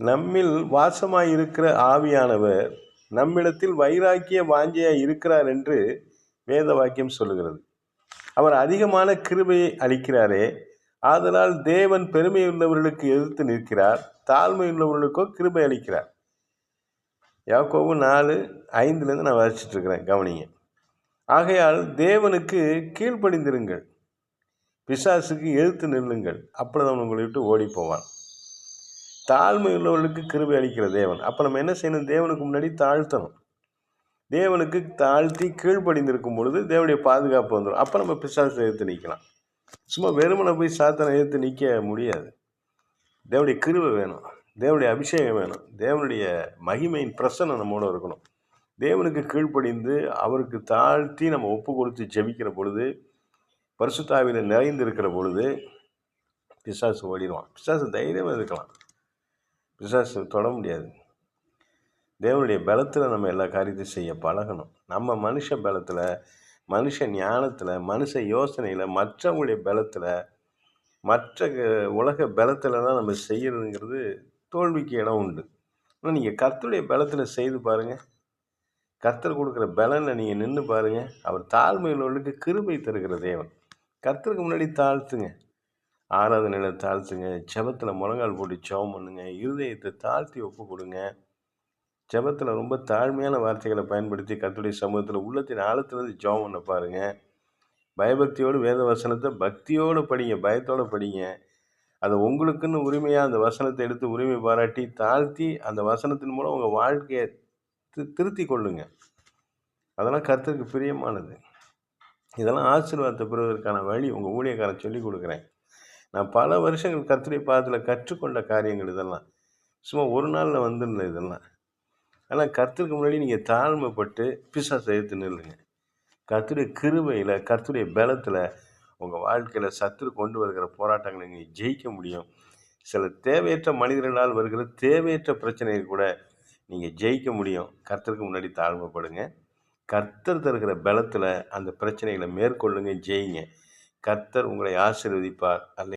நம்மில் வாசமாய் இருக்கிற ஆவியானவர் நம்மிடத்தில் வைராக்கிய வாஞ்சையாய் இருக்கிறார் என்று வேத வாக்கியம் சொல்லுகிறது. அவர் அதிகமான கிருபையை அளிக்கிறாரே, ஆதலால் தேவன் பெருமையுள்ளவர்களுக்கு எதிர்த்து நிற்கிறார், தாழ்மையுள்ளவர்களுக்கோ கிருபை அளிக்கிறார். யாக்கோபு 4:5 நான் வாசிச்சுட்டு இருக்கிறேன், கவனிங்க. ஆகையால் தேவனுக்கு கீழ்ப்படிந்திருங்கள், பிசாசுக்கு எதிர்த்து நில்லுங்கள், அப்பொழுது உங்களை விட்டு ஓடி போவான். தாழ்மை உள்ளவர்களுக்கு கிருபை அளிக்கிற தேவன். அப்போ நம்ம என்ன செய்யணும்? தேவனுக்கு முன்னாடி தாழ்த்தணும். தேவனுக்கு தாழ்த்தி கீழ்ப்படிந்திருக்கும் பொழுது தேவனுடைய பாதுகாப்பு வந்துடும். அப்போ நம்ம பிசாசை எதிர்த்து நிற்கலாம். சும்மா வெறுமனை போய் சாத்தானை எதிர்த்து நிற்க முடியாது. தேவனுடைய கிருபை வேணும், தேவனுடைய அபிஷேகம் வேணும், தேவனுடைய மகிமையின் பிரசன்னம் நம்மோட இருக்கணும். தேவனுக்கு கீழ்ப்படிந்து அவருக்கு தாழ்த்தி நம்ம ஒப்பு கொடுத்து ஜெபிக்கிற பொழுது, பரிசுத்த ஆவியில நிறைந்து இருக்கிற பொழுது பிசாசு ஓடிடுவான். பிசாசு தைரியமாக இருக்கலாம், பிசாசு தொட முடியாது. தேவனுடைய பலத்தில் நம்ம எல்லா காரியத்தையும் செய்ய பழகணும். நம்ம மனுஷ பலத்தில், மனுஷ ஞானத்தில், மனுஷ யோசனையில், மற்றவங்களுடைய பலத்தில், மற்ற உலக பலத்தில் தான் நம்ம செய்யறதுங்கிறது தோல்விக்கு இடம் உண்டு. ஆனால் நீங்கள் கர்த்தருடைய பலத்தில் செய்து பாருங்கள், கர்த்தர் கொடுக்குற பலனில் நீங்கள் நின்று பாருங்கள். அவர் தாழ்மையுள்ளவர்களுக்கு கிருபை தருகிற தேவன். கர்த்தருக்கு முன்னாடி தாழ்த்துங்க, ஆராதனையில் தாழ்த்துங்க, ஜெபத்தில் முழங்கால் போட்டு ஜெபம் பண்ணுங்க, இருதயத்தை தாழ்த்தி ஒப்பு கொடுங்க. ஜெபத்தில் ரொம்ப தாழ்மையான வார்த்தைகளை பயன்படுத்தி கர்த்தருடைய சமூகத்தில் உள்ளத்தின் ஆழத்துலேருந்து ஜெபம் பண்ண பாருங்கள். பயபக்தியோடு வேத வசனத்தை பக்தியோடு படிங்க, பயத்தோடு படிங்க. அதை உங்களுக்குன்னு உரிமையாக அந்த வசனத்தை எடுத்து உரிமை பாராட்டி தாழ்த்தி அந்த வசனத்தின் மூலம் உங்கள் வாழ்க்கையை திருத்தி கொள்ளுங்க. அதெல்லாம் கர்த்தருக்கு பிரியமானது. இதெல்லாம் ஆசீர்வாதத்தை பெறுவதற்கான வழி உங்கள் ஊழியக்காரன் சொல்லி கொடுக்குறேன். நான் பல வருஷங்கள் கர்த்தருடைய பாதத்தில் கற்றுக்கொண்ட காரியங்கள் இதெல்லாம். சும்மா ஒரு நாளில் வந்துடல இதெல்லாம். ஆனால் கர்த்தருக்கு முன்னாடி நீங்கள் தாழ்மைப்பட்டு பிசாசை எதிர்த்து நில்லுங்க. கர்த்தருடைய கிருபையில், கர்த்தருடைய பலத்தில் உங்கள் வாழ்க்கையில் சத்துரு கொண்டு வருகிற போராட்டங்களை நீங்கள் ஜெயிக்க முடியும். சில தேவையற்ற மனிதர்களால் வருகிற தேவையற்ற பிரச்சனைகள் கூட நீங்கள் ஜெயிக்க முடியும். கர்த்தருக்கு முன்னாடி தாழ்மைப்படுங்க. கர்த்தர் தருகிற பலத்தில் அந்த பிரச்சனைகளை மேற்கொள்ளுங்க, ஜெயிங்க. கர்த்தர் உங்களை ஆசீர்வதிப்பார். அல்ல